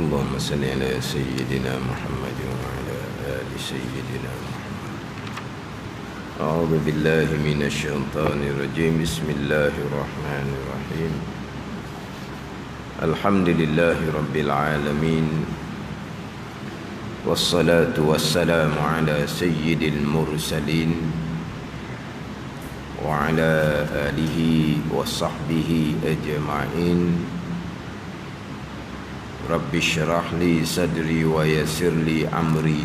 اللهم صل على سيدنا محمد وعلى آل سيدنا محمد. أعوذ بالله من الشيطان الرجيم. بسم الله الرحمن الرحيم. الحمد لله رب العالمين، والصلاة والسلام على سيد المرسلين وعلى آله وصحبه أجمعين. رب اشرح لي صدري ويسر لي أمري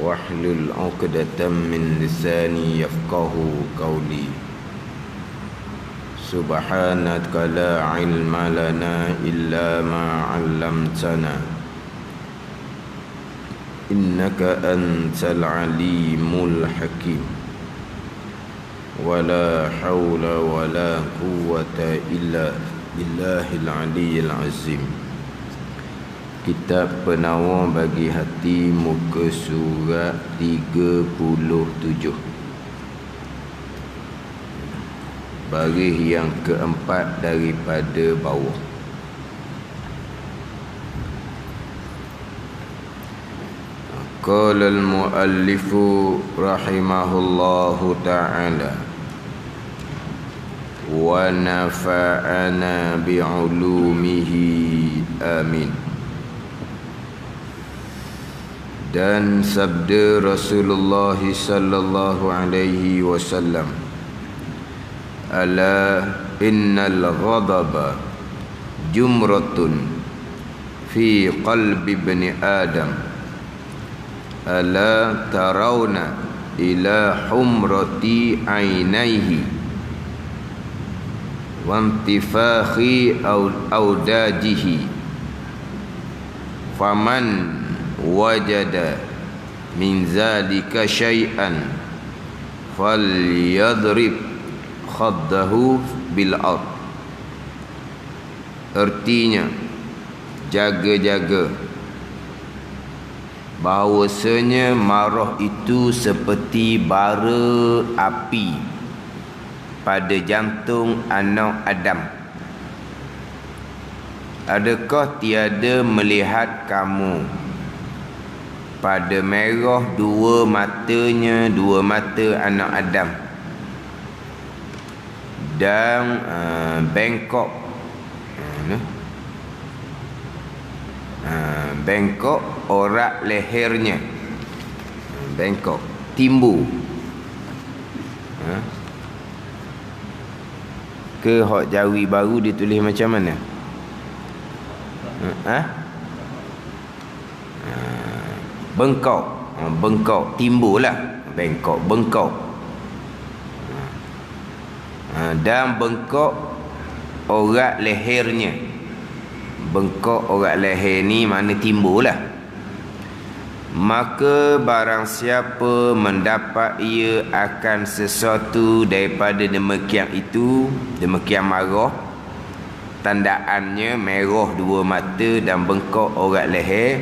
واحلل عقدة من لساني يفقه قولي. سبحانك لا علم لنا إلا ما علمتنا إنك أنت العليم الحكيم. ولا حول ولا قوة إلا billahil aliyyil azim. Kitab Penawar bagi Hati, muka surat 37, baris yang keempat daripada bawah. Qala al-muallifu rahimahullahu ta'ala wa nafa'ana bi'ulumihi amin. Dan sabda Rasulullah sallallahu alaihi wasallam, ala innal ghadaba jumratun fi qalbi ibni adam, ala tarawna ila humrati ainaihi wantifakhi audajihi, faman wajada min zalika syai'an falyadrib khaddahu bil ard. Artinya, jaga-jaga bahawasanya marah itu seperti bara api pada jantung anak Adam. Adakah tiada melihat kamu pada merah dua mata anak Adam dan bengkok bengkok orak lehernya, bengkok timbul. Ke hak Jawi baru ditulis macam mana? Bengkok, bengkok timbul lah, bengkok, bengkok. Dan bengkok orak lehernya. Bengkok orak leher ni mana timbul lah. Maka barang siapa mendapat ia akan sesuatu daripada demikian itu, demikian marah, tandaannya merah dua mata dan bengkok orat leher,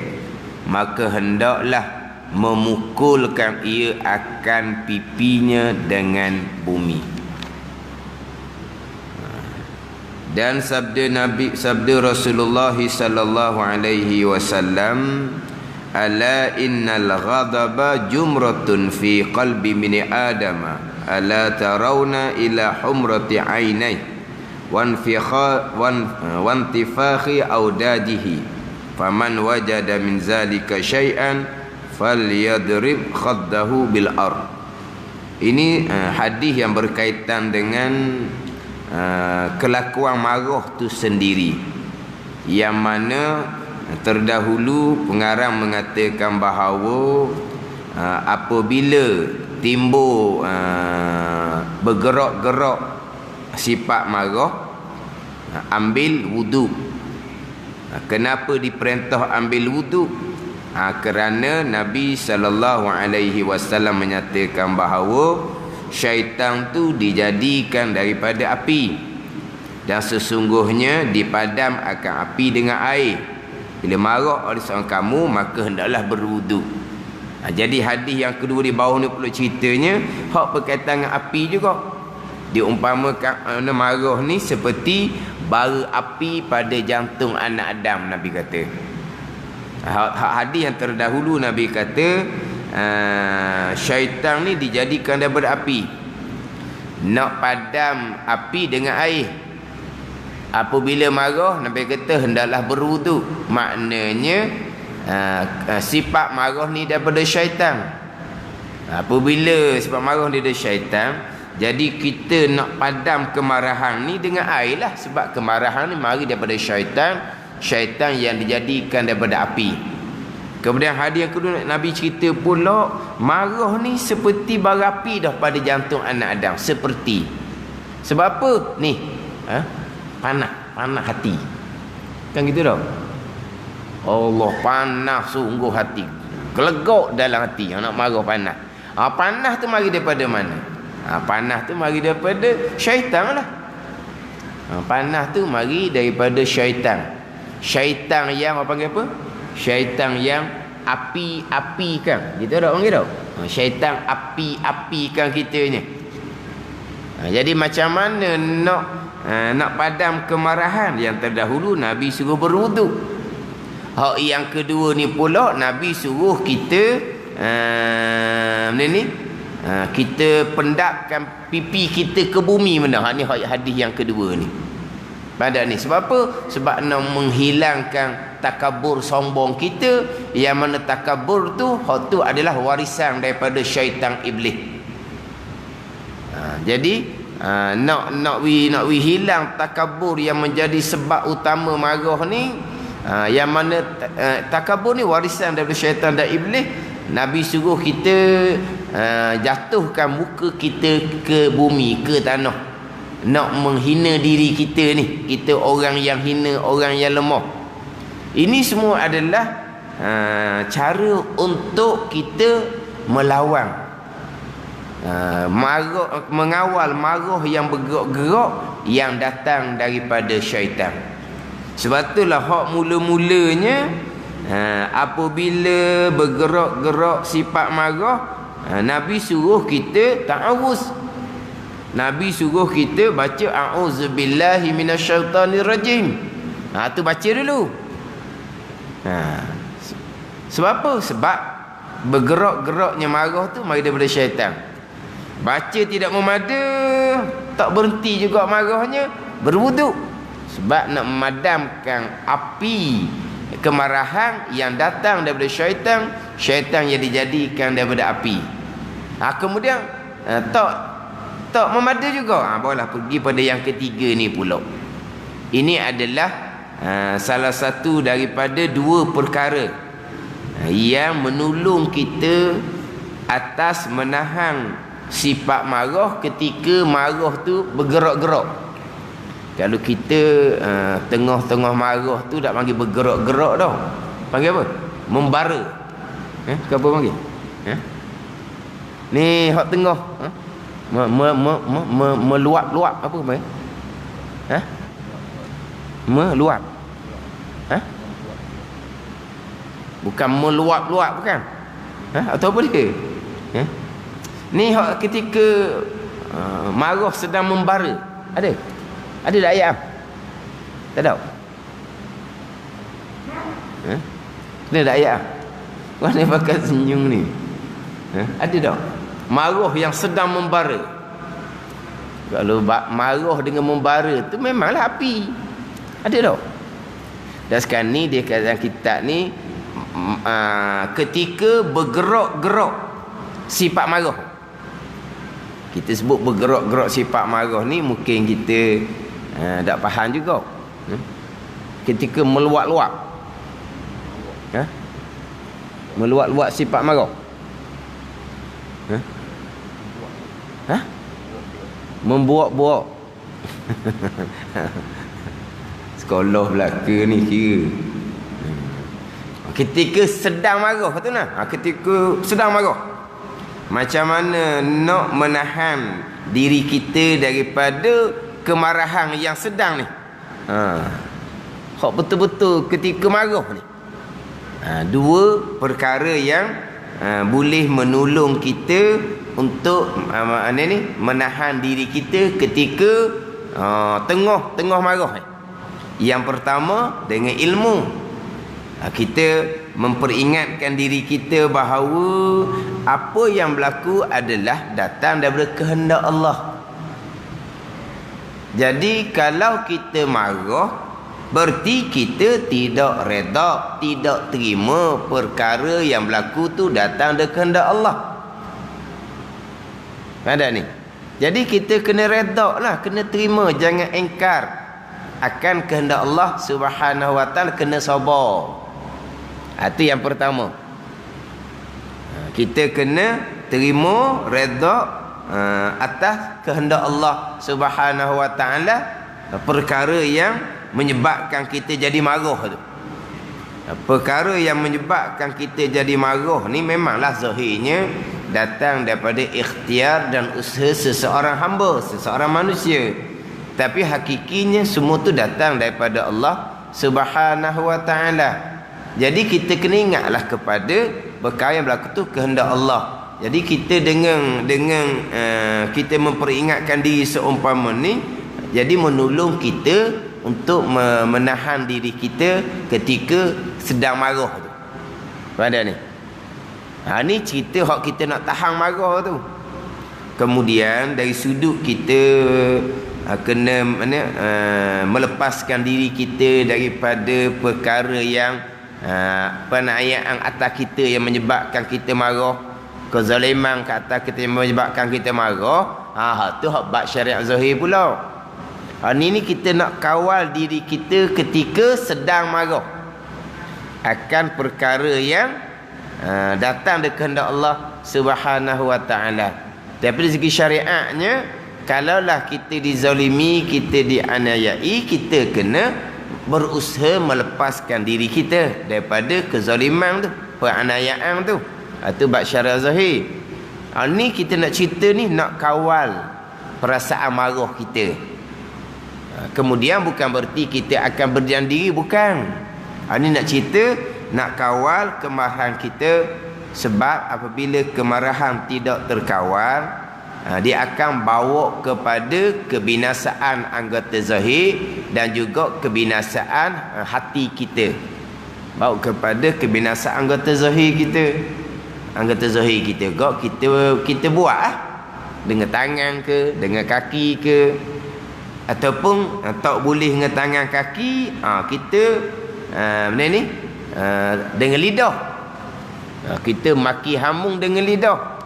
maka hendaklah memukulkan ia akan pipinya dengan bumi. Dan sabda Rasulullah sallallahu alaihi wasallam, ala innal ghadaba jumratun fi qalbi min adama, ala tarawna ila humrati ainai wantifakhi audajihi, faman wajada min zalika syai'an falyadrib khaddahu bil ard. Ini hadis yang berkaitan dengan kelakuan marah tu sendiri, yang mana terdahulu pengarang mengatakan bahawa apabila timbul bergerak-gerak sifat marah, ambil wudu. Kenapa diperintah ambil wudu? Kerana Nabi SAW menyatakan bahawa syaitan tu dijadikan daripada api, dan sesungguhnya dipadam akan api dengan air. Bila marah oleh seorang kamu, maka hendaklah berwudu. Jadi hadis yang kedua di bawah ni pula ceritanya hak berkaitan dengan api juga. Diumpamakan marah ni seperti bara api pada jantung anak Adam, Nabi kata. Hadis yang terdahulu Nabi kata syaitan ni dijadikan daripada api. Nak padam api dengan air. Apabila marah, Nabi kata hendaklah berwuduk. Maknanya sifat marah ni daripada syaitan. Apabila sifat marah ni daripada syaitan, jadi kita nak padam kemarahan ni dengan air lah. Sebab kemarahan ni mari daripada syaitan. Syaitan yang dijadikan daripada api. Kemudian hadis yang kedua, Nabi cerita pula marah ni seperti bara api dah pada jantung anak Adam. Seperti. Sebab apa? Ni panas hati. Kan gitu dah. Allah, panas sungguh hati. Gelegak dalam hati. Nak marah panas. Panas tu mari daripada mana? Panas tu mari daripada syaitan lah. Panas tu mari daripada syaitan. Syaitan yang apa panggil apa? Syaitan yang api-apikan. Gitu tak panggil tak? Syaitan api-apikan kita ni. Jadi macam mana nak padam kemarahan? Yang terdahulu Nabi suruh berwuduk. Hak yang kedua ni pula Nabi suruh kita kita pendapkan pipi kita ke bumi benda. Ni hadis yang kedua ni. Pada ni sebab apa? Sebab nak menghilangkan takabur sombong kita, yang mana takabur tu hak tu adalah warisan daripada syaitan iblis. Jadi nak hilang takabur yang menjadi sebab utama marah ni, yang mana takabur ni warisan daripada syaitan dan iblis. Nabi suruh kita jatuhkan muka kita ke bumi, ke tanah. Nak menghina diri kita ni. Kita orang yang hina, orang yang lemah. Ini semua adalah cara untuk kita melawan mengawal marah yang bergerak-gerak yang datang daripada syaitan. Sebab itulah hak mula-mulanya apabila bergerak-gerak sifat marah, Nabi suruh kita ta'awuz. Nabi suruh kita baca a'udzubillahi minasyaitanirrajim. Tu baca dulu. Sebab apa? Sebab bergerak-geraknya marah tu mari daripada syaitan. Baca tidak memada, tak berhenti juga marahnya, berwuduk. Sebab nak memadamkan api kemarahan yang datang daripada syaitan. Syaitan yang dijadikan daripada api. Kemudian tak memada juga. Barulah pergi pada yang ketiga ni pula. Ini adalah salah satu daripada dua perkara yang menolong kita atas menahan sifat marah ketika marah tu bergerak-gerak. Kalau kita tengah-tengah marah tu tak panggil bergerak-gerak dah. Panggil apa? Membara. Ke apa panggil? Ni hak tengah. Meluap-luap apa panggil? Meluap. Bukan meluap-luap bukan? Atau apa dia? Ni hak ketika marah sedang membara. Ada? Ada tak ayat? Tak ada. Ada tak ayat? Mana pakai senyum ni? Ada tak? Marah yang sedang membara. Kalau marah dengan membara tu memanglah api. Ada tak? Dan sekarang ni dia kata kitab ni ketika bergerak-gerak sifat marah. Kita sebut bergerak-gerak sifat marah ni mungkin kita tak faham juga. Ketika meluap-luap. Meluap-luap sifat marah. Membuak-buak. Sekolah belaka ni kira. Ketika sedang marah tu nah. Ketika sedang marah. Macam mana nak menahan diri kita daripada kemarahan yang sedang ni. Hak betul-betul ketika marah ni. Dua perkara yang boleh menolong kita untuk menahan diri kita ketika tengah marah ni. Yang pertama dengan ilmu. Kita memperingatkan diri kita bahawa apa yang berlaku adalah datang daripada kehendak Allah. Jadi kalau kita marah, berarti kita tidak reda, tidak terima perkara yang berlaku tu datang dari kehendak Allah. Ada ni. Jadi kita kena reda lah, kena terima, jangan engkar akan kehendak Allah Subhanahu wa taala, kena sabar. Itu yang pertama. Kita kena terima, reda atas kehendak Allah Subhanahu wa taala perkara yang menyebabkan kita jadi marah tu. Perkara yang menyebabkan kita jadi marah ni memanglah zahirnya datang daripada ikhtiar dan usaha seseorang hamba, seseorang manusia. Tapi hakikinya semua tu datang daripada Allah Subhanahu wa taala. Jadi kita kena ingatlah kepada perkara yang berlaku tu kehendak Allah. Jadi kita dengan kita memperingatkan diri seumpama ni, jadi menolong kita untuk menahan diri kita ketika sedang marah tu. Pada ni. Ni cerita hak kita nak tahan marah tu. Kemudian dari sudut kita kena melepaskan diri kita daripada perkara yang penayaan atas kita yang menyebabkan kita marah, kezaliman ke atas kita yang menyebabkan kita marah. Tu hak bab syariat zahir pula. Ni kita nak kawal diri kita ketika sedang marah akan perkara yang datang dari kehendak Allah Subhanahu wa taala. Tapi dari segi syariatnya, kalaulah kita dizalimi, kita dianiayai, kita kena berusaha melepaskan diri kita daripada kezaliman tu, penganiayaan tu. Itu bab syariat zahir. Ni kita nak cerita ni nak kawal perasaan marah kita. Kemudian bukan berarti kita akan berdiam diri, bukan. Ni nak cerita nak kawal kemarahan kita, sebab apabila kemarahan tidak terkawal, dia akan bawa kepada kebinasaan anggota zahir dan juga kebinasaan hati kita. Bawa kepada kebinasaan anggota zahir kita. Anggota zahir kita kita buat dengan tangan ke, dengan kaki ke, ataupun tak boleh dengan tangan kaki, kita mana ni dengan lidah. Kita maki hamung dengan lidah.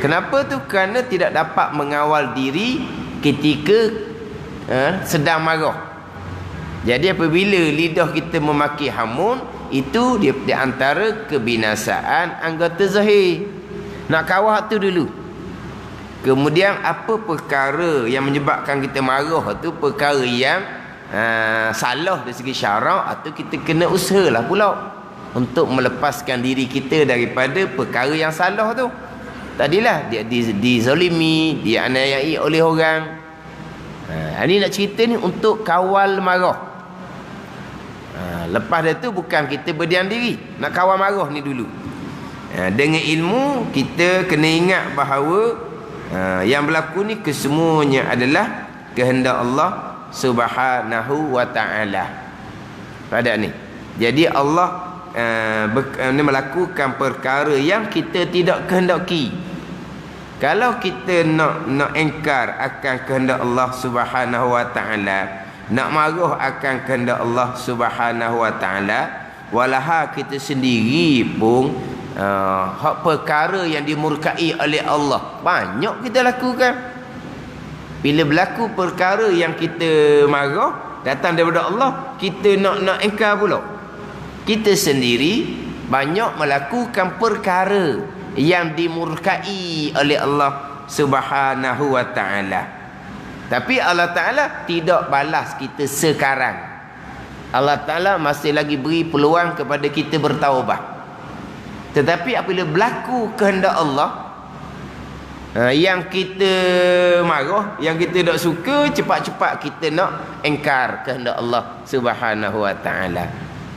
Kenapa tu? Kerana tidak dapat mengawal diri ketika sedang marah. Jadi apabila lidah kita memaki hamun, itu di antara kebinasaan anggota zahir. Nak kawal tu dulu. Kemudian apa perkara yang menyebabkan kita marah tu, perkara yang salah dari segi syarak, atau kita kena usahalah pula untuk melepaskan diri kita daripada perkara yang salah tu. Tadilah dia dizalimi, dia aniayai oleh orang. Ini nak cerita ni untuk kawal marah. Lepas dah tu bukan kita berdiam diri, nak kawal marah ni dulu. Dengan ilmu kita kena ingat bahawa yang berlaku ni kesemuanya adalah kehendak Allah Subhanahu wa taala. Pada ni. Jadi Allah melakukan perkara yang kita tidak kehendaki. Kalau kita nak engkar akan kehendak Allah Subhanahu wa taala, nak marah akan kehendak Allah Subhanahu wa taala, walaha kita sendiri pun hak perkara yang dimurkai oleh Allah banyak kita lakukan. Bila berlaku perkara yang kita marah datang daripada Allah, kita nak engkar pula. Kita sendiri banyak melakukan perkara yang dimurkai oleh Allah Subhanahu wa taala. Tapi Allah Taala tidak balas kita sekarang. Allah Taala masih lagi beri peluang kepada kita bertaubat. Tetapi apabila berlaku kehendak Allah, yang kita marah, yang kita tak suka, cepat-cepat kita nak engkar kehendak Allah Subhanahu wa taala.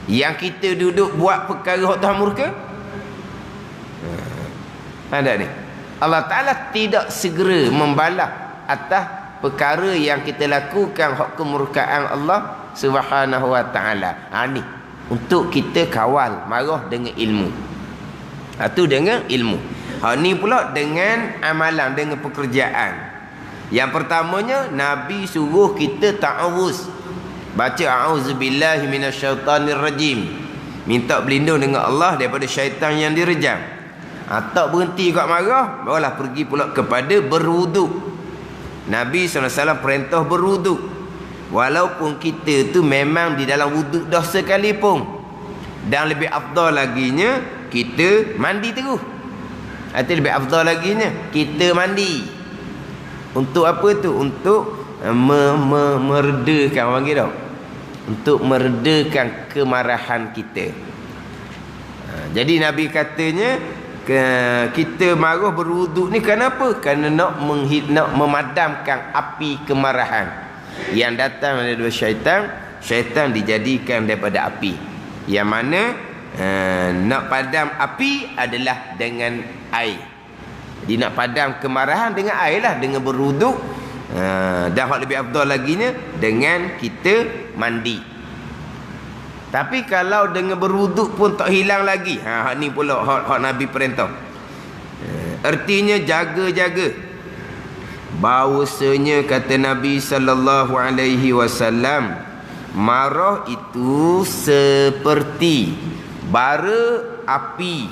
Yang kita duduk buat perkara hak Tuhan murka, ada ni, Allah Ta'ala tidak segera membalas atas perkara yang kita lakukan hak kemurkaan Allah Subhanahu wa ta'ala. Ni untuk kita kawal marah dengan ilmu. Itu dengan ilmu. Ni pula dengan amalan, dengan pekerjaan. Yang pertamanya Nabi suruh kita ta'awuz. Baca a'udzubillahi minasyaitanirrajim. Minta berlindung dengan Allah daripada syaitan yang direjam. Tak berhenti kat marah, barulah pergi pula kepada berwuduk. Nabi SAW perintah berwuduk. Walaupun kita tu memang di dalam wuduk dah sekalipun. Dan lebih afdal laginya kita mandi terus. Atau lebih afdal laginya kita mandi. Untuk apa tu? Untuk meredakan, orang panggil tau, untuk meredakan kemarahan kita. Jadi Nabi katanya kita marah berwuduk ni kenapa? Kerana nak memadamkan api kemarahan yang datang daripada syaitan. Syaitan dijadikan daripada api, yang mana nak padam api adalah dengan air. Jadi nak padam kemarahan dengan air lah, dengan berwuduk. Dan hak lebih afdal laginya dengan kita mandi. Tapi kalau dengan berwuduk pun tak hilang lagi, hak ni pula hak Nabi perintah. Artinya jaga-jaga. Bahawasanya kata Nabi sallallahu alaihi wasallam, marah itu seperti bara api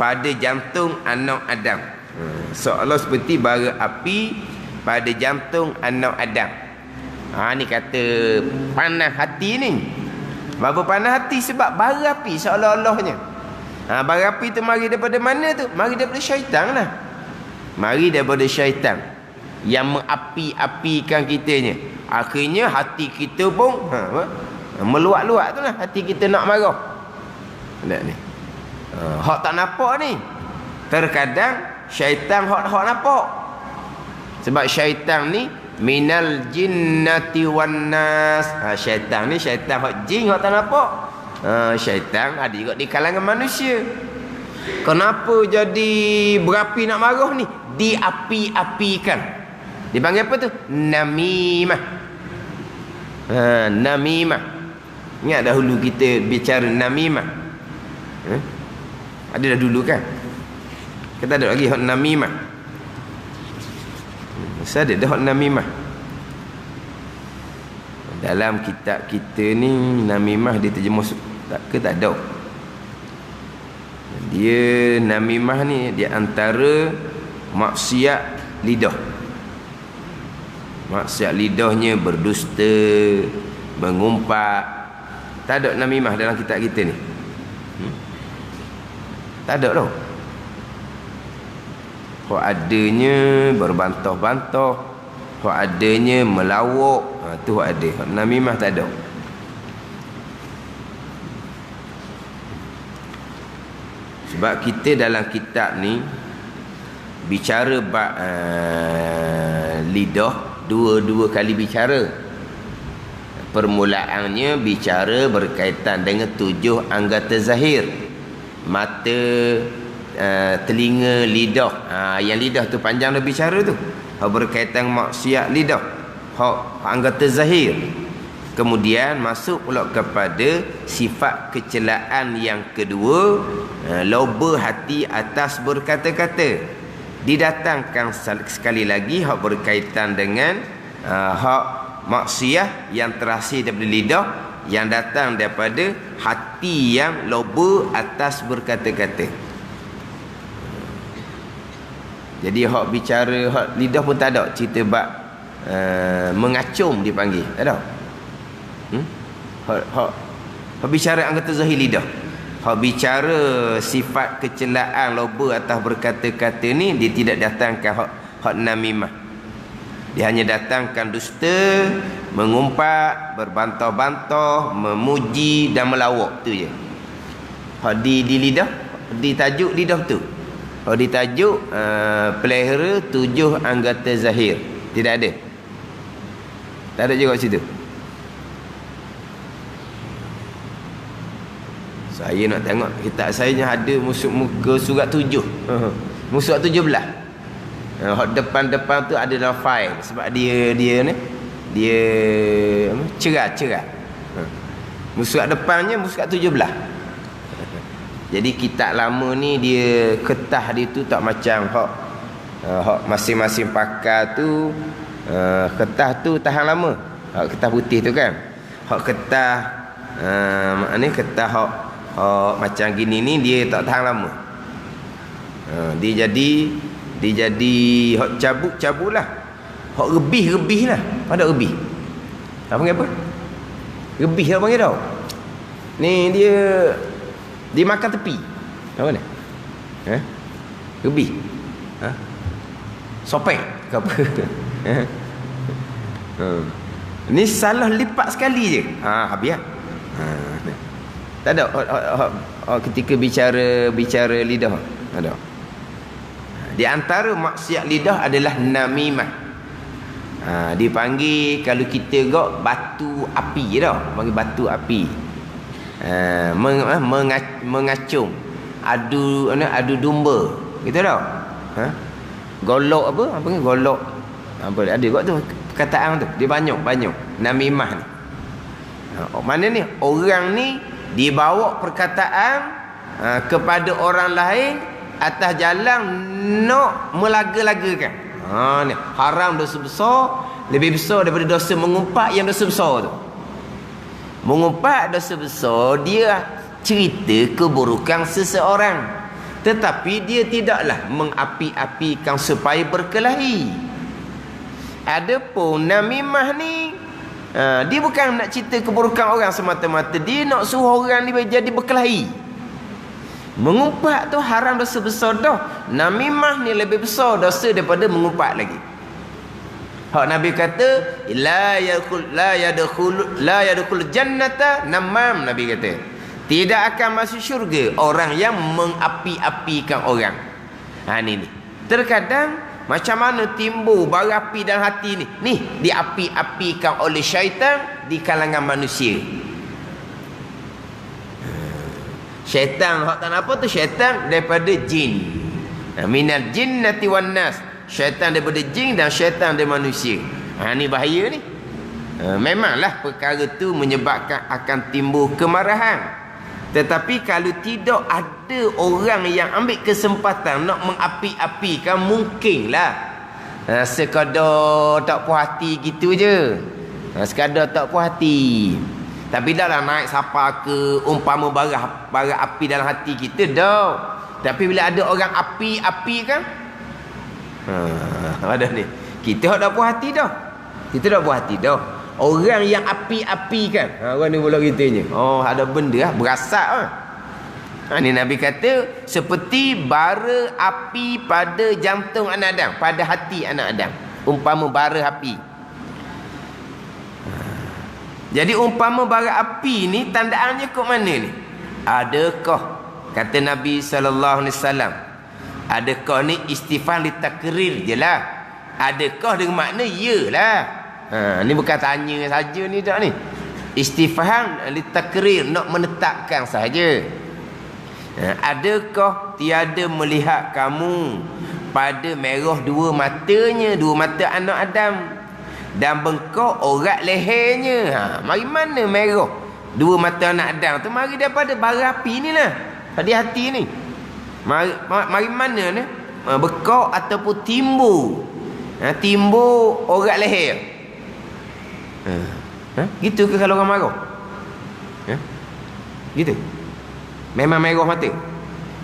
pada jantung anak Adam. Seolah seperti bara api pada jantung anak Adam. Ni kata panas hati ni. Berapa panas hati? Sebab bara api seolah-olahnya. Bara api tu mari daripada mana tu? Mari daripada syaitan lah. Mari daripada syaitan yang mengapi-apikan kitanya. Akhirnya hati kita pun meluak-luak tu lah. Hati kita nak marah. Lihat ni. Hak tak nampak ni. Terkadang syaitan hak nampak. Sebab syaitan ni minal jinnati wan nas. Syaitan ni syaitan hak jin, hak tak nampak. Syaitan ada juga di kalangan manusia. Kenapa jadi berapi nak marah ni? Diapi-apikan. Dipanggil apa tu? Namimah. Namimah. Ingat dahulu kita bicara namimah. Ada dah dulu kan? Kita ada lagi hak namimah. Ada dah hak namimah. Dalam kitab kita ni namimah diterjemah tak ke tak ada. Dia namimah ni di antara maksiat lidah. Maksiat lidahnya berdusta, mengumpat. Tak ada namimah dalam kitab kita ni. Tak ada tau. Hak adanya berbantah-bantah, hak adanya melawak, tu hak ada. Hak namimah tak ada. Sebab kita dalam kitab ni bicara bab lidah, dua kali bicara. Permulaannya bicara berkaitan dengan 7 anggota zahir. Mata, telinga, lidah. Yang lidah tu panjang dah bicara tu. Hak berkaitan maksiat lidah. Hak anggota zahir. Kemudian masuk pula kepada sifat kecelaan yang kedua, loba hati atas berkata-kata. Didatangkan sekali lagi hak berkaitan dengan hak maksiat yang terhasil daripada lidah, yang datang daripada hati yang loba atas berkata-kata. Jadi hak bicara hak lidah pun tak ada. Cerita bab mengacung dipanggil, tak ada. Hak bicara anggota zahir lidah. Hak bicara sifat kecelaan loba atas berkata-kata ni, dia tidak datangkan hak namimah. Dia hanya datangkan dusta, mengumpat, berbantah-bantah, memuji dan melawak, tu je. Hak di lidah, di tajuk lidah tu. Hak di tajuk pelihara 7 anggota zahir. Tidak ada. Tak ada juga kat situ. Saya nak tengok kitab saya ada muka surat 7. Muka surat 17. Hak depan-depan tu ada dalam file. Sebab dia ni dia cerah-cerah. Muskat depannya muskat 17. Jadi kitab lama ni dia ketah dia tu tak macam hak masing-masing pakar tu. Ketah tu tahan lama. Hak ketah putih tu kan. Hak ketah maknanya ketah hak macam gini ni dia tak tahan lama. Dia jadi hak cabut lah. Hak rebih lah. Ada rebih. Apa panggil apa? Rebih apa panggil tau? Ni dia makan tepi. Apa ni? Rebih. Sopek ke apa? Ni salah lipat sekali je. Habis lah. Tak ada ketika bicara lidah. Tak ada. Di antara maksiat lidah adalah namimah. Dipanggil kalau kita gok batu api je dah. Panggil batu api. Mengacung. Adu domba. Gitu dah. Golok apa? Apa ni golok? Apa ada gok tu perkataan tu. Dia banyak namimah ni. Mana ni? Orang ni dibawa perkataan kepada orang lain atas jalan nak melaga-lagakan. Ni haram dosa besar, lebih besar daripada dosa mengumpat yang dosa besar tu. Mengumpat dosa besar dia cerita keburukan seseorang, tetapi dia tidaklah mengapi-apikan supaya berkelahi. Adapun namimah ni dia bukan nak cerita keburukan orang semata-mata, dia nak suruh orang ni jadi berkelahi. Mengumpat tu haram dosa besar dah. Namimah ni lebih besar dosa daripada mengumpat lagi. Hak Nabi kata la yadkhul jannata namam. Nabi kata tidak akan masuk syurga orang yang mengapi-apikan orang. Ni terkadang macam mana timbul bara api dalam hati ni diapi-apikan oleh syaitan di kalangan manusia. Syaitan hak tak apa tu, syaitan daripada jin. Minal jinnati wan nas. Syaitan daripada jin dan syaitan daripada manusia. Ni bahaya ni. Memanglah perkara tu menyebabkan akan timbul kemarahan. Tetapi kalau tidak ada orang yang ambil kesempatan nak mengapi-apikan, mungkinlah sekadar tak puas hati gitu je. Sekadar tak puas hati. Tapi dah lah naik siapa ke umpama bara api dalam hati kita dah. Tapi bila ada orang api kan, ada ni. Kita dah puas hati dah. Kita dah puas hati dah. Orang yang api kan. Orang ni pula kitanya. Ada benda lah berasap lah. Ni Nabi kata seperti bara api pada jantung anak Adam, pada hati anak Adam. Umpama bara api. Jadi umpama bara api ni tandaannya kat mana ni? Adakah kata Nabi SAW, adakah ni istifham li takrir je lah. Adakah dengan makna yalah. Ni bukan tanya saja ni tak ni. Istifham li takrir, nak menetapkan saja. Adakah tiada melihat kamu pada merah dua matanya, dua mata anak Adam, dan bengkok orat lehernya. Mari mana merah dua mata anak Adam tu? Mari daripada bara api ni lah, pada hati ni. Mari mana ni? Bekok ataupun timbul orat leher. Gitu ke kalau orang marah? Gitu. Memang merah mata,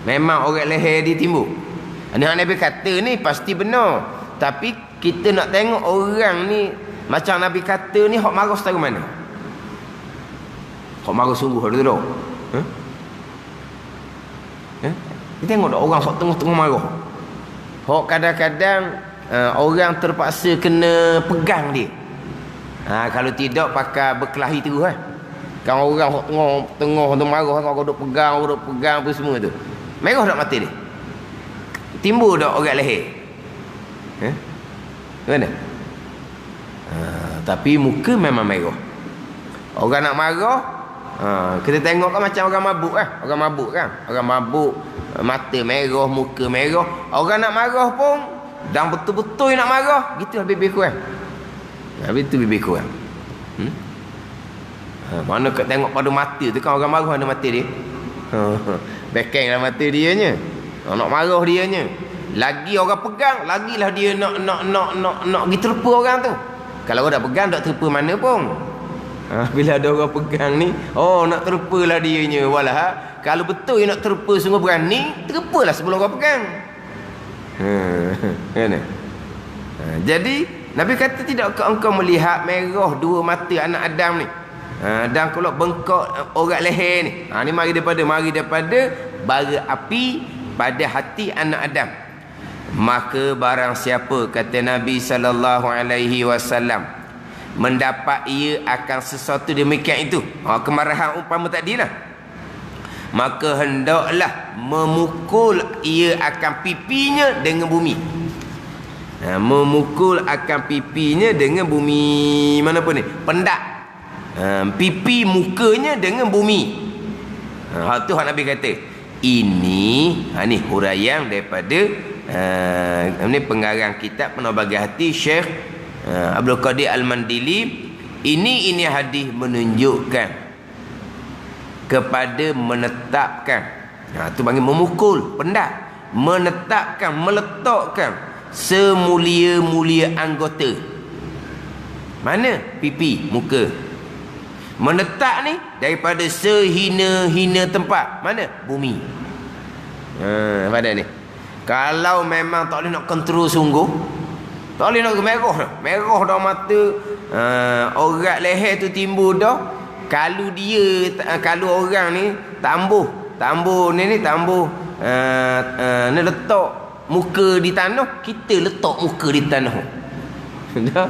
memang orat leher dia timbul. Nabi kata ni pasti benar. Tapi kita nak tengok orang ni macam Nabi kata ni hak marah setara mana? Hak marah sungguh tu dah. Kita tengok dah orang hak tengah-tengah marah. Hak kadang-kadang orang terpaksa kena pegang dia. Kalau tidak pakai berkelahi terus kan. Kan orang hak tengah tu marah, kau duk pegang apa semua tu. Merah tak mata dia? Timbul dak orat leher? Mana? Tapi muka memang merah. Orang nak marah, kita tengok kan macam orang mabuk kan. Orang mabuk kan. Orang mabuk, mata merah, muka merah. Orang nak marah pun, dan betul-betul nak marah, gitu lebih kurang. Habis tu lebih kurang. Mana kat tengok pada mata tu kan orang marah ada mata dia. Bekeng dalam mata dia nya. Nak marah dia nya. Lagi orang pegang, lagilah dia nak pergi terpa orang tu. Kalau orang dah pegang tak terpa mana pun. Bila ada orang pegang ni, nak terpalah dia nya. Walah, kalau betul dia nak terpa sungguh berani, terpalah sebelum orang pegang. Kan? Jadi Nabi kata, tidakkah engkau melihat merah dua mata anak Adam ni? Dan kalau bengkok orang leher ni. Ni mari daripada bara api pada hati anak Adam. Maka barang siapa, kata Nabi SAW, mendapat ia akan sesuatu demikian itu, kemarahan umpama tadilah, maka hendaklah memukul ia akan pipinya dengan bumi. Memukul akan pipinya dengan bumi. Mana pun ni? Pendak. Pipi mukanya dengan bumi. Tu hak Nabi kata. Ini ni huraian daripada ini pengarang kitab Penawar Bagi Hati, Syekh Abdul Qadir Al-Mandili. Ini hadis menunjukkan kepada menetapkan. Tu panggil memukul, pendak. Menetapkan, meletakkan semulia-mulia anggota. Mana? Pipi, muka. Menetap ni daripada sehina-hina tempat. Mana? Bumi. Pada ni. Kalau memang tak boleh nak kontrol sungguh, tak boleh nak merah dah mata, orat leher tu timbul dah. Kalau orang ni tambuh ni letak muka di tanah, kita letak muka di tanah. Dah.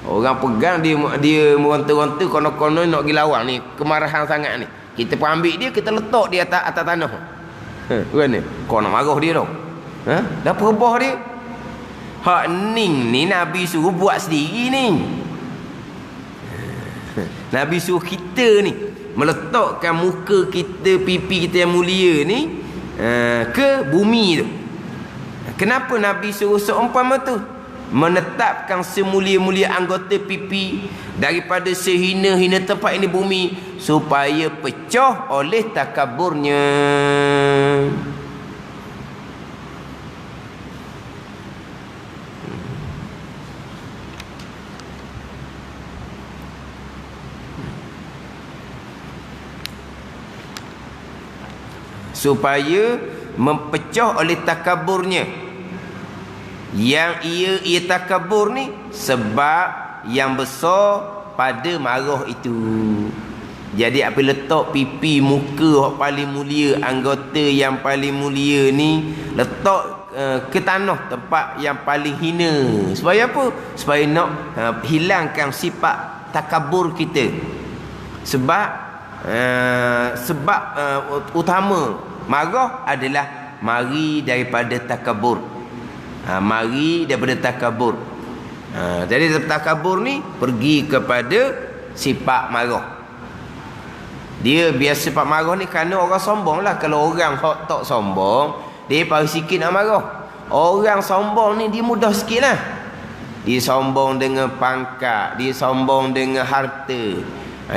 Orang pegang dia meronta-ronta konon-konon nak pergi lawan ni, kemarahan sangat ni. Kita pun ambil dia, kita letak di atas tanah. Kan ni? Kau nak marah dia dah. Dah perbah dia. Hak ning ni Nabi suruh buat sendiri ni. Nabi suruh kita ni meletakkan muka kita, pipi kita yang mulia ni ke bumi tu. Kenapa Nabi suruh seumpama tu? Menetapkan semulia-mulia anggota pipi daripada sehina-hina tempat ini bumi, supaya pecah oleh takaburnya. Supaya mempecah oleh takaburnya. Yang ia takabur ni sebab yang besar pada marah itu. Jadi apabila letak pipi muka yang paling mulia, anggota yang paling mulia ni letak ke tanah, tempat yang paling hina. Supaya apa? Supaya nak hilangkan sifat takabur kita. Sebab utama marah adalah mari daripada takabur. Mari daripada takabur. Jadi takabur ni pergi kepada sifat marah. Dia biasa sifat marah ni kerana orang sombong lah. Kalau orang tak sombong, dia paling sikit nak marah. Orang sombong ni dia mudah sikit lah. Dia sombong dengan pangkat, dia sombong dengan harta,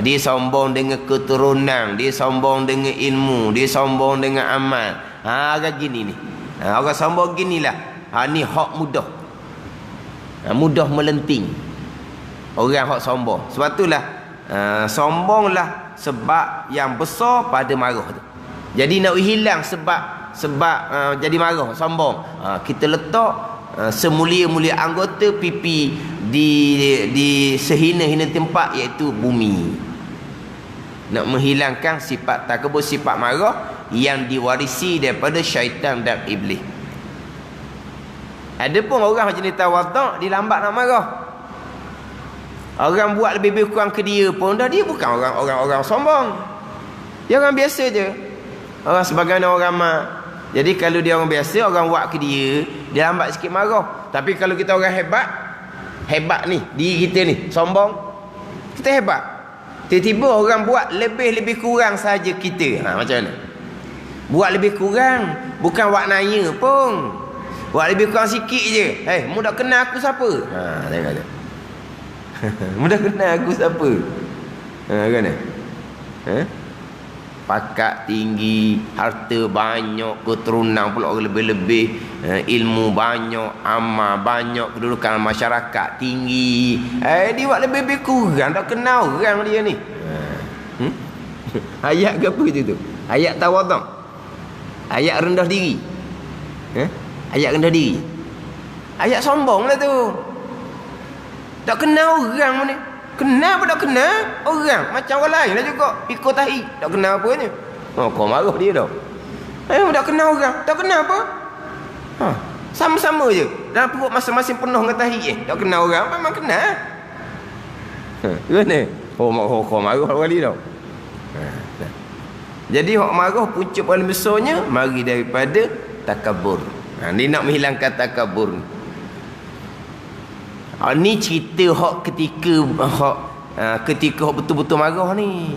dia sombong dengan keturunan, dia sombong dengan ilmu, dia sombong dengan amal. Orang gini ni. Orang sombong ginilah. Ni hak mudah. Mudah melenting. Orang hak sombong. Sebab itulah sombonglah sebab yang besar pada marah tu. Jadi nak hilang sebab jadi marah, sombong. Kita letak semulia-mulia anggota pipi di sehina-hina tempat, iaitu bumi. Nak menghilangkan sifat takabur, sifat marah yang diwarisi daripada syaitan dan iblis. Ada pun orang macam ni tawaduk, dia lambat nak marah. Orang buat lebih kurang ke dia pun dah, dia bukan orang sombong. Dia orang biasa je. Orang sebagaimana orang ramai. Jadi kalau dia orang biasa, orang buat ke dia lambat sikit marah. Tapi kalau kita orang hebat ni, diri kita ni sombong, kita hebat. Tiba-tiba orang buat lebih kurang saja kita. Macam mana? Buat lebih kurang, bukan buat nanya pun. Buat lebih kurang sikit je. Mu dah kenal aku siapa? Tengok tu. Mu dah kenal aku siapa? Kan? Pakat tinggi, harta banyak, keturunan pula lebih-lebih, ilmu banyak, amal banyak, kedudukan masyarakat tinggi. Dia buat lebih-lebih kurang, tak kenal orang dia ni. Ayat ke apa itu tu? Ayat tawaduk. Ayat rendah diri. Ayat rendah diri. Ayat sombong lah tu. Tak kenal orang ni. Kenal apa tak kenal orang macam orang lain lah juga ikut tahi tak kenal apa ni. Kau marah dia dah. Tak kenal orang tak kenal apa. Sama-sama je dalam perut masing-masing penuh dengan tahi tak kenal orang memang kenal. Gimana? Kau marah orang dia dah. Jadi hak marah punca paling besarnya mari daripada takabur. Dia nak menghilangkan takabur. Ni cerita hak ketika hak betul-betul marah ni.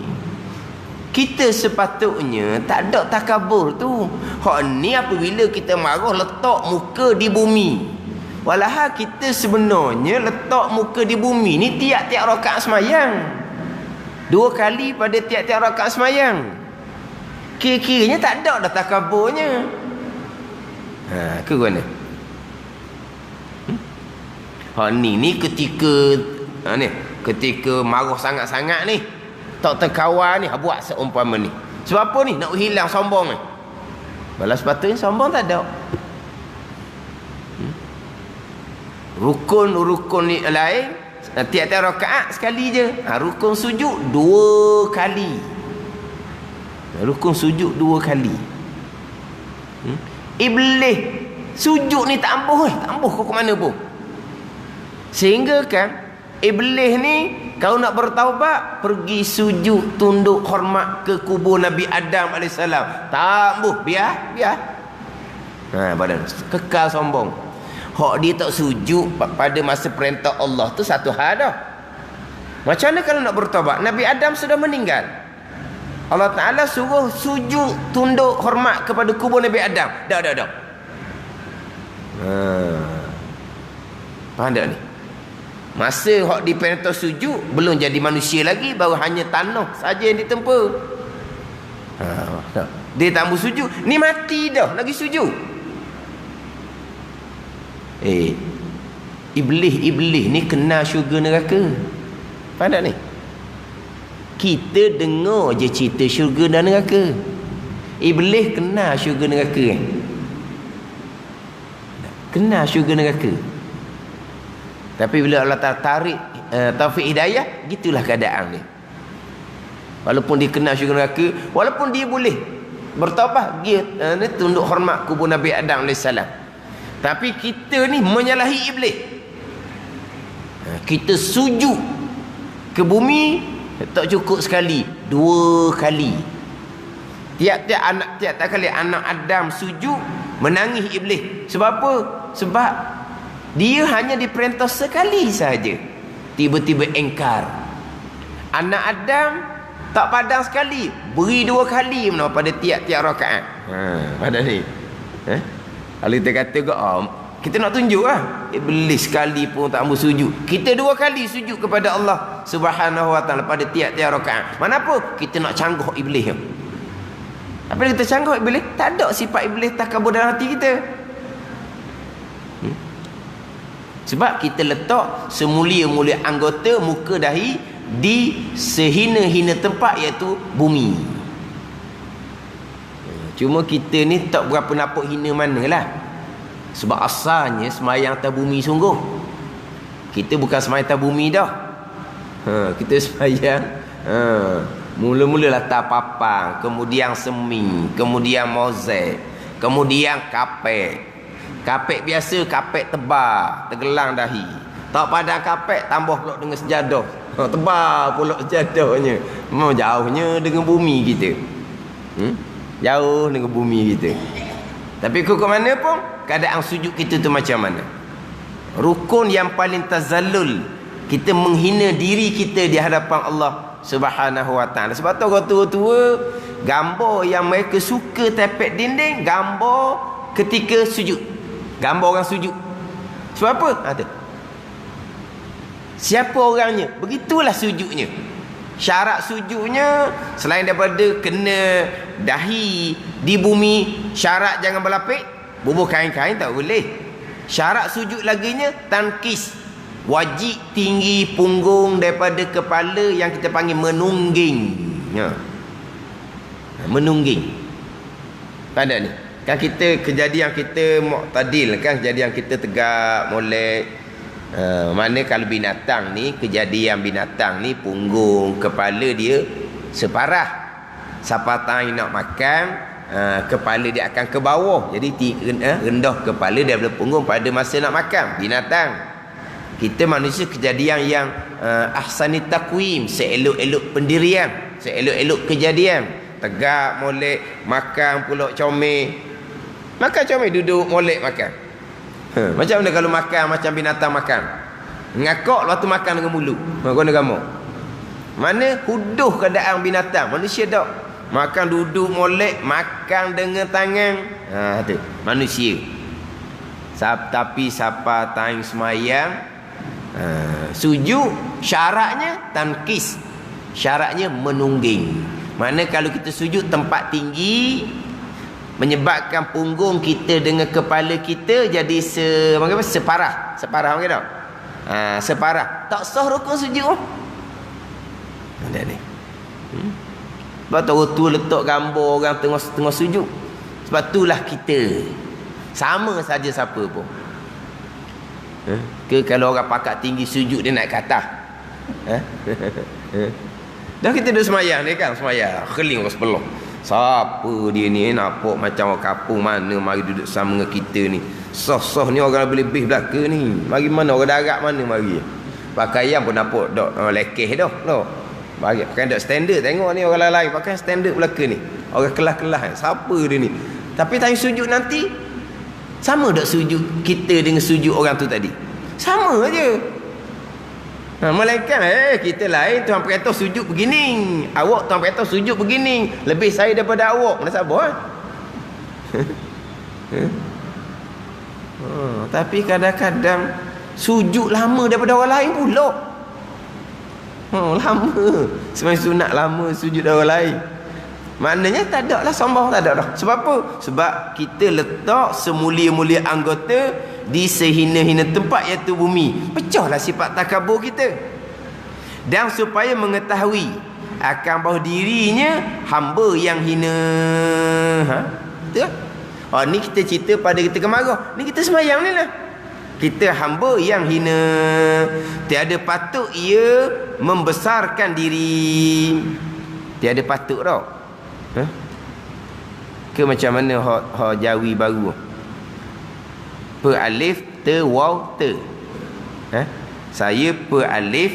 Kita sepatutnya tak ada takabur tu. Hak ni apabila kita marah letak muka di bumi. Walahal kita sebenarnya letak muka di bumi ni tiap-tiap rakaat semayang. 2 kali pada tiap-tiap rakaat semayang. Kira-kiranya tak ada dah takaburnya. Ke mana? Ni ketika marah sangat-sangat ni tak terkawal ni buat seumpama ni. Sebab apa ni? Nak hilang sombong ni. Balas sepatutnya sombong tak ada. Rukun ni lain tiap-tiap rakaat sekali je. Rukun sujud 2 kali. Rukun sujud 2 kali. Iblis sujud ni tak ampuh kau ke mana pun. Sehingga kan iblis ni kalau nak bertaubat pergi sujud tunduk hormat ke kubur Nabi Adam AS. Tak ampuh, biar. Badan kekal sombong. Hak dia tak sujud pada masa perintah Allah tu satu hal dah. Macam mana kalau nak bertaubat? Nabi Adam sudah meninggal. Allah Ta'ala suruh sujud tunduk hormat kepada kubur Nabi Adam. Dah. Faham tak ni? Masa hak diperintah sujud belum jadi manusia lagi, baru hanya tanah saja yang ditempa. Dia tak mau sujud, ni mati dah lagi sujud. Iblis ni kenal syurga neraka. Faham tak ni? Kita dengar je cerita syurga dan neraka. Iblis kenal syurga neraka kan? Kenal syurga neraka. Tapi bila Allah tarik taufik hidayah, gitulah keadaan dia. Walaupun dia kenal syurga neraka, walaupun dia boleh bertaubat, dia tunduk hormat kubur Nabi Adam AS. Tapi kita ni menyalahi iblis. Kita sujud ke bumi tak cukup sekali, 2 kali. Tiap-tiap kali anak Adam sujud menangis iblis. Sebab apa? Sebab dia hanya diperintah sekali saja, tiba-tiba engkar. Anak Adam tak padang sekali, beri 2 kali pada tiap-tiap rakaat. Pada ni kalau kita kata kita nak tunjuk iblis sekali pun tak mau sujud. Kita 2 kali sujud kepada Allah Subhanahu Wa Taala pada tiap-tiap rakaat. Kenapa? Kita nak canggah iblis. Apabila kita canggah iblis, tak ada sifat iblis takabur dalam hati kita. Sebab kita letak semulia-mulia anggota muka dahi di sehina-hina tempat, iaitu bumi. Cuma kita ni tak berapa nampak hina manalah. Sebab asalnya semayang atas bumi sungguh. Kita bukan semayang atas bumi dah. Kita semayang mula-mula atas papang, kemudian seming, kemudian mozaik, kemudian kapek. Kapek biasa, kapek tebal, tergelang dahi. Tak padang kapek, tambah pula dengan sejadah. Tebal pula sejadahnya. Memang jauhnya dengan bumi kita. Jauh dengan bumi kita. Tapi ke mana pun, keadaan sujud kita tu macam mana? Rukun yang paling tazallul, kita menghina diri kita di hadapan Allah Subhanahu Wa Taala. Sebab tu orang tua-tua, gambar yang mereka suka tapet dinding, gambar ketika sujud. Gambar orang sujud. Sebab apa? Siapa orangnya? Begitulah sujudnya. Syarat sujudnya selain daripada kena dahi di bumi, syarat jangan berlapik, bubuh kain-kain tak boleh. Syarat sujud laginya tankis, wajib tinggi punggung daripada kepala, yang kita panggil menungging. Menungging. Ada ni. Kan kita kejadian kita mu'tadil kan, kejadian kita tegak molek. Mana kalau binatang ni, kejadian binatang ni punggung kepala dia separah. Siapa tahu nak makan, kepala dia akan ke bawah. Jadi rendah kepala daripada punggung pada masa nak makan. Binatang. Kita manusia kejadian yang ahsanit taqwim, seelok-elok pendirian, seelok-elok kejadian. Tegak molek, makan pula comel. Makan comel, duduk molek makan. Macam mana kalau makan macam binatang makan? Ngakak lepas tu makan dengan mulut. Guna gamak. Mana huduh keadaan binatang. Manusia tak. Makan duduk molek, makan dengan tangan. Tu manusia. Tapi siapa time semayang, sujud syaratnya tankis. Syaratnya menungging. Mana kalau kita sujud tempat tinggi, menyebabkan punggung kita dengan kepala kita jadi separah. Separah macam tak? Separah. Tak sah rukun sujud. Ada ni. Sebab tu orang tu letak gambar orang tengah sujud. Sebab itulah kita. Sama saja siapa pun. Ke kalau orang pakat tinggi sujud dia naik ke atas. Dah kita dah semayang ni kan, semayang keling orang sebelah. Siapa dia ni, nampak macam orang kampung mana mari duduk sama dengan kita ni. Soh-soh ni orang lebih-lebih belaka ni. Mari mana orang darat mana mari. Pakaian pun nampak dak lekeh dah. Pakai dak standard, tengok ni orang lain pakai standard belaka ni. Orang kelas-kelas. Siapa dia ni? Tapi tanya sujud nanti, sama dak sujud kita dengan sujud orang tu tadi? Sama aja. Malaikat kita lain, Tuhan perintah sujud begini, awak Tuhan perintah sujud begini, lebih saya daripada awak. Mana sabar tapi kadang-kadang sujud lama daripada orang lain pula. Lama sebenarnya sunat lama sujud dari orang lain. Maknanya tak ada lah sombong, tak ada dah. Sebab apa? Sebab kita letak semulia-mulia anggota di sehina-hina tempat, iaitu bumi. Pecahlah sifat takabur kita. Dan supaya mengetahui akan bahawa dirinya hamba yang hina. Betul kan? Ni kita cerita pada kita kemarah. Ni kita semayang ni lah. Kita hamba yang hina. Tiada patut ia membesarkan diri. Tiada patut tau. Ke macam mana hak Jawi baru? Per alif te waw te. Saya per alif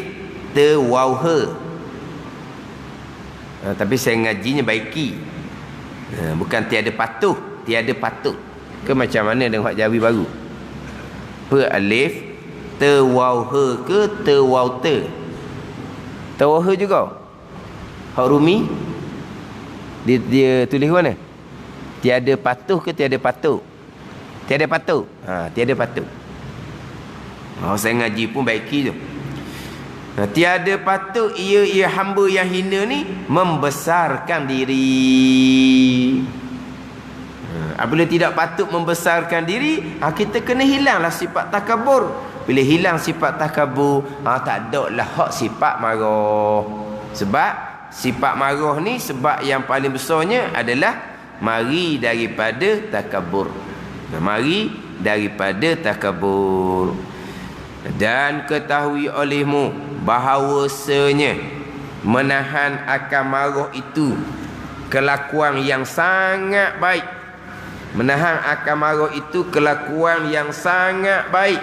te waw he. Tapi saya ngajinya baiki. Bukan tiada patuh, tiada patut. Ke macam mana dengan hak Jawi baru? Per alif te waw he ke te waw te? Te waw he juga. Hak Rumi dia tulis mana? Tiada patuh ke tiada patut? Tiada patut. Tiada patut. Saya ngaji pun baiki tu. Tiada patut ia hamba yang hina ni membesarkan diri. Apabila tidak patut membesarkan diri, kita kena hilanglah sifat takabur. Bila hilang sifat takabur, tak ada lah hak sifat marah. Sebab sifat marah ni, sebab yang paling besarnya adalah mari daripada takabur. Mari daripada takabur. Dan ketahui olehmu bahawasanya menahan akan marah itu kelakuan yang sangat baik. Menahan akan marah itu kelakuan yang sangat baik.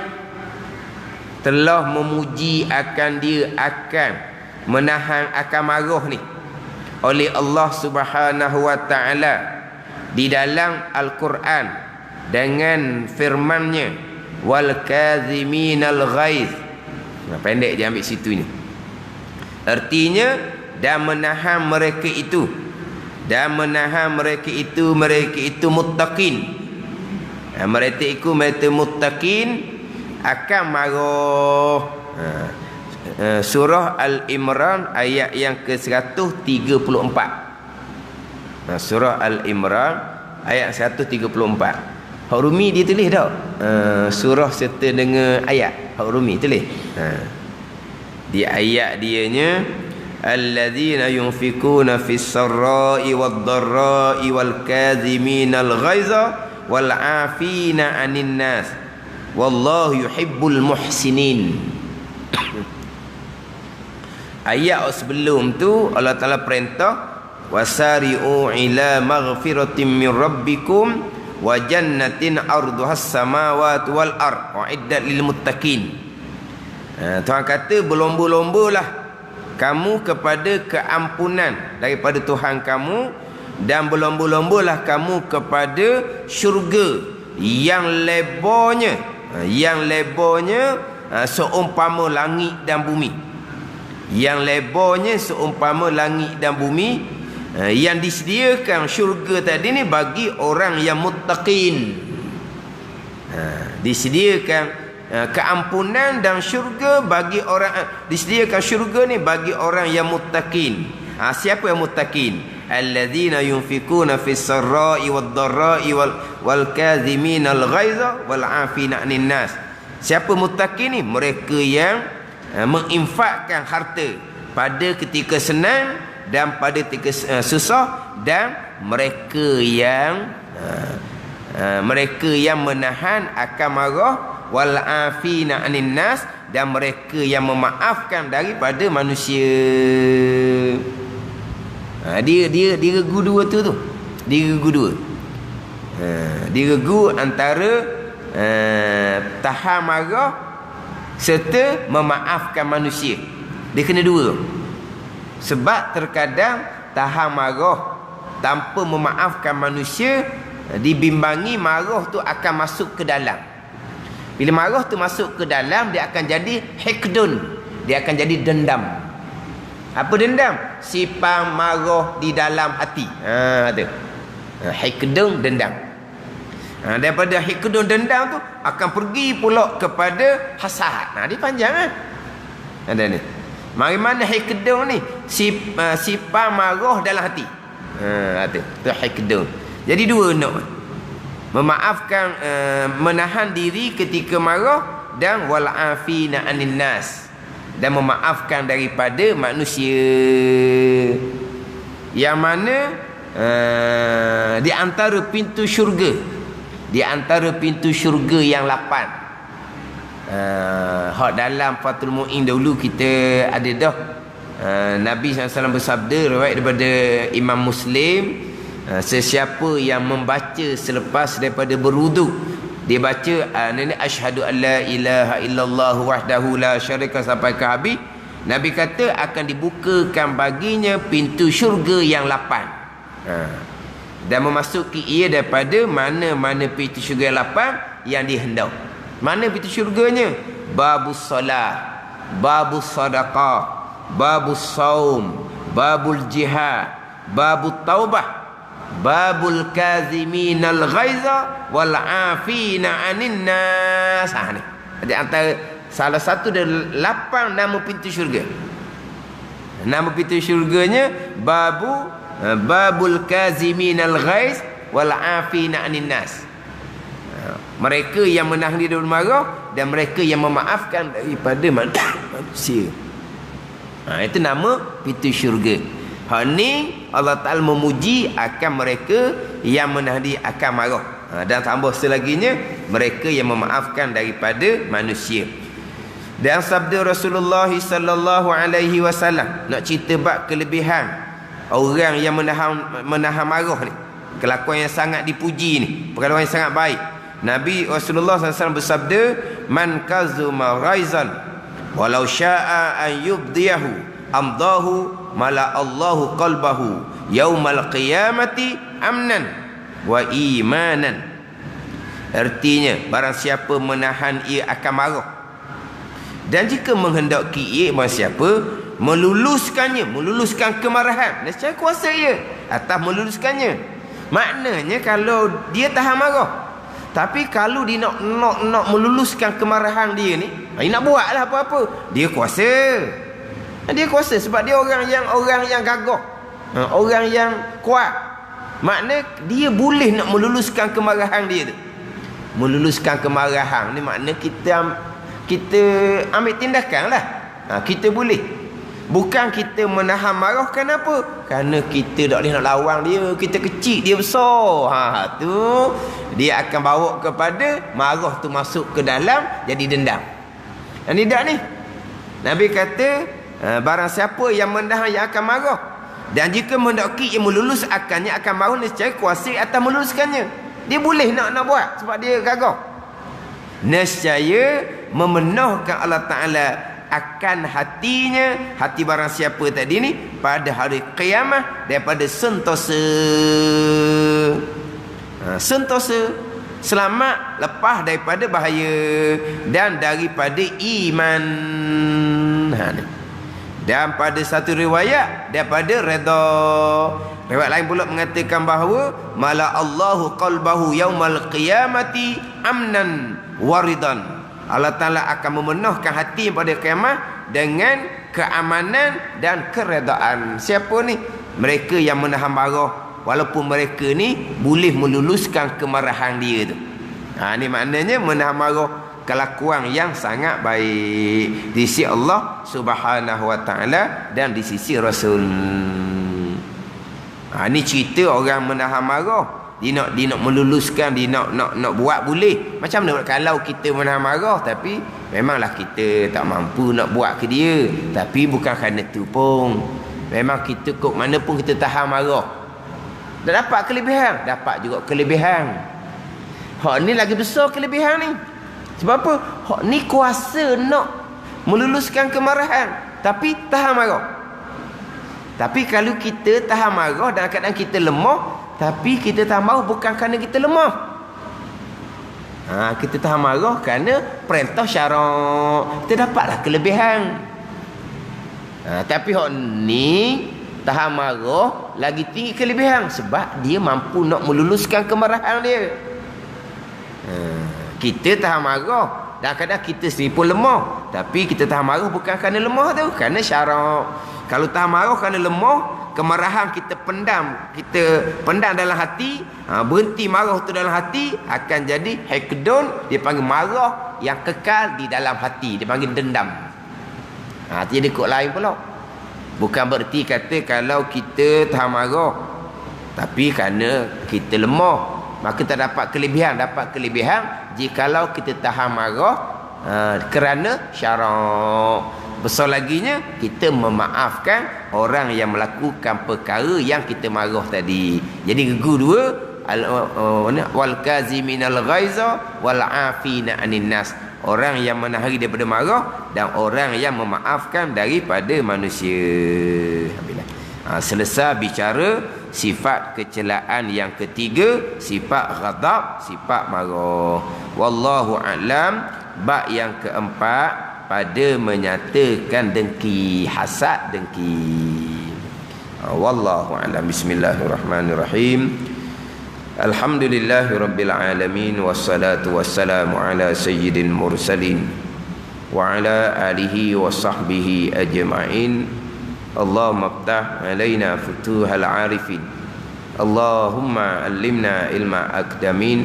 Telah memuji akan dia akan menahan akan marah ni oleh Allah Subhanahu wa taala di dalam Al-Quran dengan firman-Nya wal kaziminal ghaiz. Pendek dia ambil situ ni. Artinya dan menahan mereka itu, dan menahan mereka itu muttaqin. Mereka itu muttaqin akan marah. surah Al-Imran ayat yang ke-134. Surah Al-Imran ayat 134. Hak Rumi dia tulis tak? Surah serta dengan ayat. Hak Rumi tulis. Di ayat dianya, alladzina yunfikuna fis sarra'i wad dharra'i wal kadhiminal ghaiza wal 'afina 'anil nas wallahu yuhibbul muhsinin. Ayat sebelum tu Allah Taala perintah wasari'u ila maghfiratin min rabbikum wa jannatin arduhas samawati wal ard uiddat lil muttaqin. Tuhan kata berlomba-lombalah kamu kepada keampunan daripada Tuhan kamu, dan berlomba-lombalah kamu kepada syurga yang lebarnya seumpama langit dan bumi. Yang lebarnya seumpama langit dan bumi, yang disediakan syurga tadi ni bagi orang yang muttaqin. Disediakan keampunan dan syurga bagi orang, disediakan syurga ni bagi orang yang muttaqin. Siapa yang muttaqin? Alladzina yunfikuna fis sarra'i wad dharra'i wal kadhiminal ghaiza wal 'afina 'anil nas. Siapa muttaqin ni? Mereka yang menginfakkan harta pada ketika senang dan pada ketika susah, dan mereka yang menahan akan marah, wal afina 'anil nas, dan mereka yang memaafkan daripada manusia. Dia regu dua tu. Dia regu dua. Dia regu antara tahan marah serta memaafkan manusia. Dia kena dua. Sebab terkadang tahan marah tanpa memaafkan manusia, dibimbangi marah tu akan masuk ke dalam. Bila marah tu masuk ke dalam, dia akan jadi hikdun. Dia akan jadi dendam. Apa dendam? Sifat marah di dalam hati. Tu. Hikdun, dendam. Daripada hikdun, dendam tu akan pergi pula kepada hasad. Dia panjang ada ni. Mari mana hikdun ni? Sifat marah dalam hati. Tu hikdun. Jadi dua nak. Memaafkan, menahan diri ketika marah, dan wal afina 'anil nas, dan memaafkan daripada manusia. Yang mana di antara pintu syurga, di antara pintu syurga yang 8. Hak dalam Fathul Mu'in dahulu kita ada dah. Nabi SAW bersabda, riwayat daripada Imam Muslim, sesiapa yang membaca selepas daripada berwuduk, dia baca asyhadu an la ilaha illallah wahdahu la syarika sampai ke habis, Nabi kata akan dibukakan baginya pintu syurga yang 8. Dan memasuki ia daripada mana-mana pintu syurga yang 8 yang dihendak. Mana pintu syurganya? Babus salah, babus sadaqah, babus saum, babul jihad, babut taubah, babul kaziminal ghaiza wal afina 'anil nas. Ni di antara salah satu dari 8 nama pintu syurga. Nama pintu syurganya babul kaziminal ghaiz wal afina 'anil nas. Mereka yang menahan diri dari marah, dan mereka yang memaafkan daripada manusia. Itu nama pintu syurga. Hal ni Allah Ta'ala memuji akan mereka yang menahan diri akan marah. Dan tambah selaginya, mereka yang memaafkan daripada manusia. Dan sabda Rasulullah sallallahu alaihi wasallam nak cerita bab kelebihan orang yang menahan marah ni, kelakuan yang sangat dipuji ni, perkara yang sangat baik. Nabi Rasulullah SAW bersabda, man kazuma ghaizan walau syaa an yubdiyahu amdahu mala Allahu qalbahu yaumal qiyamati amnan wa imanan. Artinya, barang siapa menahan ia akan marah, dan jika menghendaki ia, barang siapa meluluskan kemarahan, nescaya kuasa ia atas meluluskannya. Maknanya kalau dia tahan marah, Tapi kalau dia nak meluluskan kemarahan dia ni, dia nak buatlah apa-apa. Dia kuasa. Dia kuasa sebab dia orang yang gagah. Orang yang kuat. Makna dia boleh nak meluluskan kemarahan dia tu. Meluluskan kemarahan ni makna kita ambil tindakan lah. Kita boleh. Bukan kita menahan marah. Kenapa? Kerana kita tak boleh nak lawan dia. Kita kecil, dia besar. Tu dia akan bawa kepada marah tu masuk ke dalam, jadi dendam. Dan tidak ni. Nabi kata, barang siapa yang menahan yang akan marah, dan jika mendaki yang melulus akannya akan marah, nescaya kuasa atas meluluskannya. Dia boleh nak buat sebab dia gagah. Nescaya memenuhkan Allah Ta'ala akan hatinya, hati barang siapa tadi ni, pada hari kiamat daripada sentosa. Sentosa, selamat, lepas daripada bahaya dan daripada iman. Dan pada satu riwayat daripada redha. Riwayat lain pula mengatakan bahawa mala Allahu qalbahu yaumal qiyamati amnan waridan. Allah Ta'ala akan memenuhkan hati pada kiamat dengan keamanan dan keredaan. Siapa ni? Mereka yang menahan marah, walaupun mereka ni boleh meluluskan kemarahan dia tu. Ni maknanya menahan marah kelakuan yang sangat baik di sisi Allah Subhanahu wa Ta'ala dan di sisi Rasul. Ni cerita orang menahan marah. Dia nak meluluskan, dia nak buat boleh. Macam mana kalau kita menahan marah tapi memanglah kita tak mampu nak buat ke dia. Tapi bukan kerana tu pun. Memang kita kok mana pun kita tahan marah. Dah dapat kelebihan, dapat juga kelebihan. Hak ni lagi besar kelebihan ni. Sebab apa? Hak ni kuasa nak meluluskan kemarahan tapi tahan marah. Tapi kalau kita tahan marah dalam keadaan kita lemah, tapi kita tahan marah bukan kerana kita lemah. Kita tahan marah kerana perintah syarak. Kita dapatlah kelebihan. Tapi hak ni tahan marah lagi tinggi kelebihan sebab dia mampu nak meluluskan kemarahan dia. Kita tahan marah dan kadang kita sendiri pun lemah, tapi kita tahan marah bukan kerana lemah tu, kerana syarak. Kalau tahan marah kerana lemah, kemarahan kita pendam dalam hati, berhenti marah tu dalam hati, akan jadi hekdon. Dia panggil marah yang kekal di dalam hati, dia panggil dendam. Jadi kod lain pula. Bukan bererti kata kalau kita tahan marah tapi kerana kita lemah, maka kita dapat kelebihan. Dapat kelebihan jikalau kita tahan marah kerana syarak. Besar laginya kita memaafkan orang yang melakukan perkara yang kita marah tadi. Jadi regu dua, wal kaziminal ghaiza wal afina anin nas. Orang yang menahan daripada marah dan orang yang memaafkan daripada manusia. Selesai bicara sifat kecelaan yang ketiga, sifat ghadab, sifat marah. Wallahu a'lam. Bab yang keempat pada menyatakan dengki, hasad, dengki. Wallahu a'lam. Bismillahirrahmanirrahim. Alhamdulillahirabbil alamin wassalatu wassalamu ala sayyidil mursalin wa ala alihi wa sahbihi ajma'in. Allahumma iftah alaina futuhal arifin. Allahumma allimna ilma aqdamin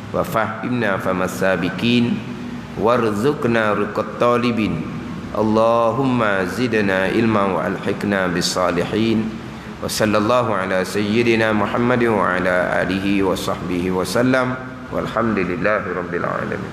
wa fahimna famasabikin warzuqna ruqat talibin. Allahumma zidna ilma wa alhiqna bis salihin. Wa sallallahu ala sayyidina Muhammadin wa ala alihi wa sahbihi wa sallam. Walhamdulillahi rabbil alamin.